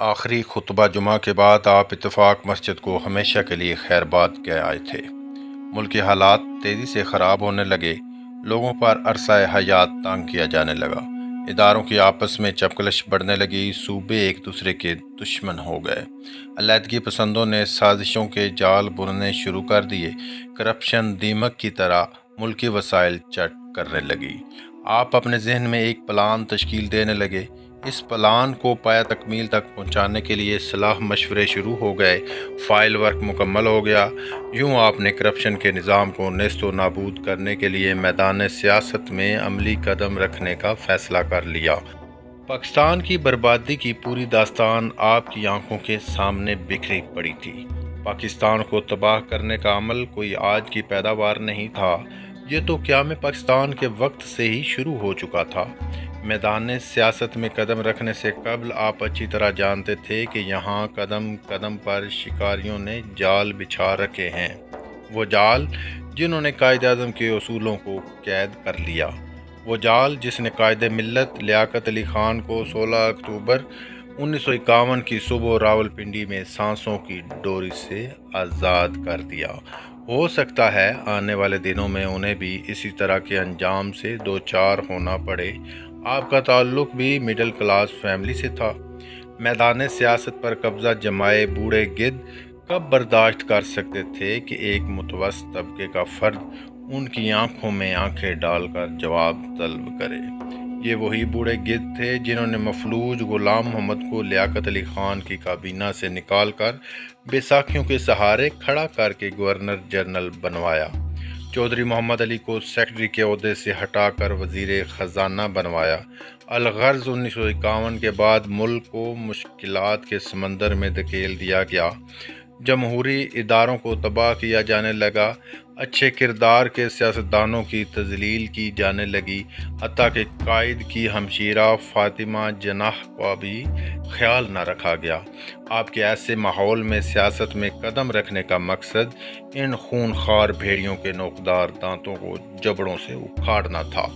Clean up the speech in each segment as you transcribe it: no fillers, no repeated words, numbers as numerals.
آخری خطبہ جمعہ کے بعد آپ اتفاق مسجد کو ہمیشہ کے لیے خیر باد کہہ آئے تھے۔ ملکی حالات تیزی سے خراب ہونے لگے، لوگوں پر عرصہ حیات تنگ کیا جانے لگا، اداروں کی آپس میں چپکلش بڑھنے لگی، صوبے ایک دوسرے کے دشمن ہو گئے، علیحدگی پسندوں نے سازشوں کے جال بننے شروع کر دیے، کرپشن دیمک کی طرح ملکی وسائل چٹ کرنے لگی۔ آپ اپنے ذہن میں ایک پلان تشکیل دینے لگے۔ اس پلان کو پایہ تکمیل تک پہنچانے کے لیے صلاح مشورے شروع ہو گئے، فائل ورک مکمل ہو گیا۔ یوں آپ نے کرپشن کے نظام کو نیست و نابود کرنے کے لیے میدان سیاست میں عملی قدم رکھنے کا فیصلہ کر لیا۔ پاکستان کی بربادی کی پوری داستان آپ کی آنکھوں کے سامنے بکھری پڑی تھی۔ پاکستان کو تباہ کرنے کا عمل کوئی آج کی پیداوار نہیں تھا، یہ تو قیام پاکستان کے وقت سے ہی شروع ہو چکا تھا۔ میدان سیاست میں قدم رکھنے سے قبل آپ اچھی طرح جانتے تھے کہ یہاں قدم قدم پر شکاریوں نے جال بچھا رکھے ہیں، وہ جال جنہوں نے قائد اعظم کے اصولوں کو قید کر لیا، وہ جال جس نے قائد ملت لیاقت علی خان کو 16 اکتوبر 1951 کی صبح راولپنڈی میں سانسوں کی ڈوری سے آزاد کر دیا۔ ہو سکتا ہے آنے والے دنوں میں انہیں بھی اسی طرح کے انجام سے دوچار ہونا پڑے۔ آپ کا تعلق بھی مڈل کلاس فیملی سے تھا۔ میدان سیاست پر قبضہ جمائے بوڑھے گد کب برداشت کر سکتے تھے کہ ایک متوسط طبقے کا فرد ان کی آنکھوں میں آنکھیں ڈال کر جواب طلب کرے؟ یہ وہی بوڑھے گد تھے جنہوں نے مفلوج غلام محمد کو لیاقت علی خان کی کابینہ سے نکال کر بیساکھیوں کے سہارے کھڑا کر کے گورنر جنرل بنوایا، چودھری محمد علی کو سیکرٹری کے عہدے سے ہٹا کر وزیر خزانہ بنوایا۔ الغرض 1951 کے بعد ملک کو مشکلات کے سمندر میں دھکیل دیا گیا، جمہوری اداروں کو تباہ کیا جانے لگا، اچھے کردار کے سیاستدانوں کی تذلیل کی جانے لگی، حتیٰ کہ قائد کی ہمشیرہ فاطمہ جناح کا بھی خیال نہ رکھا گیا۔ آپ کے ایسے ماحول میں سیاست میں قدم رکھنے کا مقصد ان خونخوار بھیڑیوں کے نوکدار دانتوں کو جبڑوں سے اکھاڑنا تھا،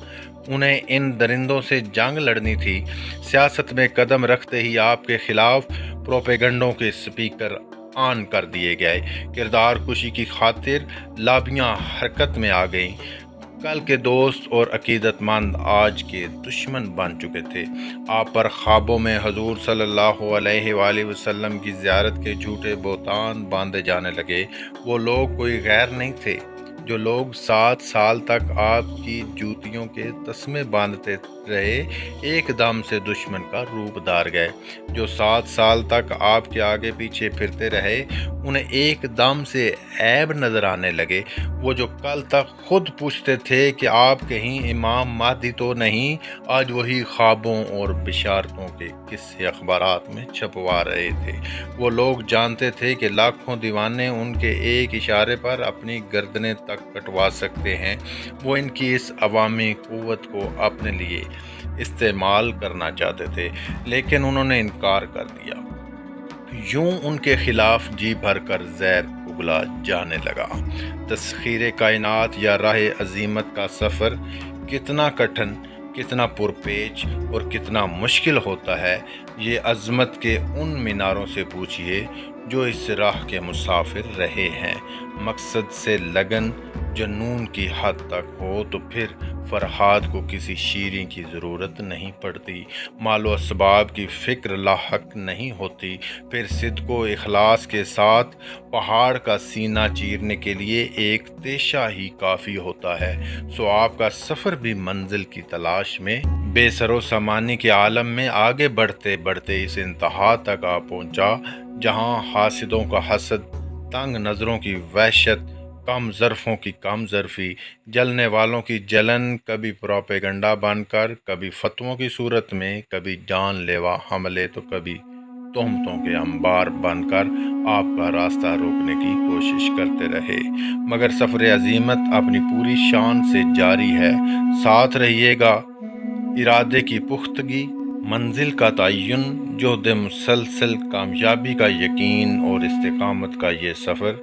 انہیں ان درندوں سے جنگ لڑنی تھی۔ سیاست میں قدم رکھتے ہی آپ کے خلاف پروپیگنڈوں کے سپیکر آن کر دیے گئے، کردار کشی کی خاطر لابیاں حرکت میں آ گئیں، کل کے دوست اور عقیدت مند آج کے دشمن بن چکے تھے۔ آپ پر خوابوں میں حضور صلی اللہ علیہ وآلہ وسلم کی زیارت کے جھوٹے بہتان باندھے جانے لگے۔ وہ لوگ کوئی غیر نہیں تھے، جو لوگ 7 سال تک آپ کی جوتیوں کے تسمے باندھتے رہے، ایک دم سے دشمن کا روپ دھار گئے۔ جو 7 سال تک آپ کے آگے پیچھے پھرتے رہے، انہیں ایک دم سے عیب نظر آنے لگے۔ وہ جو کل تک خود پوچھتے تھے کہ آپ کہیں امام مہدی تو نہیں، آج وہی خوابوں اور بشارتوں کے قصے اخبارات میں چھپوا رہے تھے۔ وہ لوگ جانتے تھے کہ لاکھوں دیوانے ان کے ایک اشارے پر اپنی گردنیں تک کٹوا سکتے ہیں۔ وہ ان کی اس عوامی قوت کو اپنے لیے استعمال کرنا چاہتے تھے، لیکن انہوں نے انکار کر دیا۔ یوں ان کے خلاف جی بھر کر زہر اگلا جانے لگا۔ تسخیر کائنات یا راہ عزیمت کا سفر کتنا کٹھن، کتنا پرپیچ اور کتنا مشکل ہوتا ہے، یہ عظمت کے ان میناروں سے پوچھئے جو اس راہ کے مسافر رہے ہیں۔ مقصد سے لگن جنون کی حد تک ہو تو پھر فرہاد کو کسی شیریں کی ضرورت نہیں پڑتی، مال و اسباب کی فکر لاحق نہیں ہوتی، پھر صدق و اخلاص کے ساتھ پہاڑ کا سینہ چیرنے کے لیے ایک تیشہ ہی کافی ہوتا ہے۔ سو آپ کا سفر بھی منزل کی تلاش میں بے سر و سامانی کے عالم میں آگے بڑھتے بڑھتے اس انتہا تک آ پہنچا جہاں حاسدوں کا حسد، تنگ نظروں کی وحشت، کم ظرفوں کی کم ظرفی، جلنے والوں کی جلن کبھی پروپیگنڈا بن کر، کبھی فتووں کی صورت میں، کبھی جان لیوا حملے تو کبھی تہمتوں کے انبار بن کر آپ کا راستہ روکنے کی کوشش کرتے رہے۔ مگر سفر عزیمت اپنی پوری شان سے جاری ہے، ساتھ رہیے گا۔ ارادے کی پختگی، منزل کا تعین، جہد مسلسل، کامیابی کا یقین اور استقامت کا یہ سفر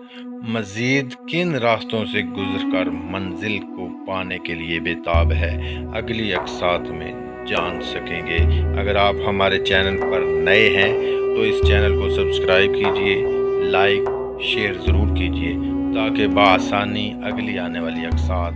مزید کن راستوں سے گزر کر منزل کو پانے کے لیے بے تاب ہے۔ اگلی اقساط میں جان سکیں گے۔ اگر آپ ہمارے چینل پر نئے ہیں تو اس چینل کو سبسکرائب کیجئے، لائک شیئر ضرور کیجئے تاکہ بآسانی اگلی آنے والی اقساط